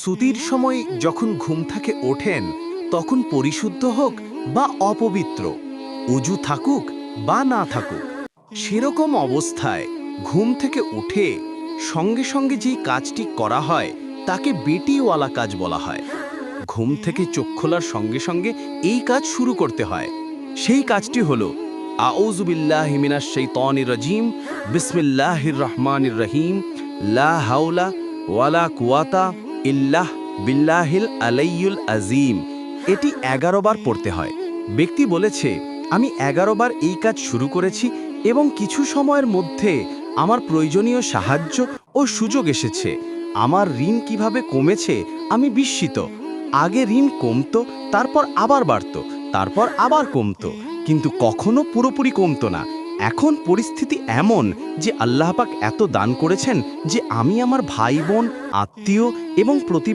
সুতির সময় যখন ঘুম থেকে ওঠেন তখন পরিশুদ্ধ হোক বা অপবিত্র, অজু থাকুক বা না থাকুক, সেরকম অবস্থায় ঘুম থেকে উঠে সঙ্গে সঙ্গে যেই কাজটি করা হয় তাকে বেটিওয়ালা কাজ বলা হয়। ঘুম থেকে চোখ খোলার সঙ্গে সঙ্গে এই কাজ শুরু করতে হয়। সেই কাজটি হলো আউযু বিল্লাহি মিনাশ শাইতানির রাজিম, বিসমিল্লাহির রহমানির রহিম, লা হাওলা ওয়ালা কুওয়াতা ইল্লাহ বিল্লাহিল আলাইয়ুল আজিম। এটি ১১ বার পড়তে হয়। ব্যক্তি বলেছে, আমি ১১ বার এই কাজ শুরু করেছি এবং কিছু সময়ের মধ্যে আমার প্রয়োজনীয় সাহায্য ও সুযোগ এসেছে। আমার ঋণ কিভাবে কমেছে আমি বিস্মিত। আগে ঋণ কমতো, তারপর আবার বাড়তো, তারপর আবার কমতো, কিন্তু কখনো পুরোপুরি কমতো না। এখন পরিস্থিতি এমন যে আল্লাহ পাক এত দান করেছেন যে আমি আমার ভাই বোন, আত্মীয় এবং প্রতি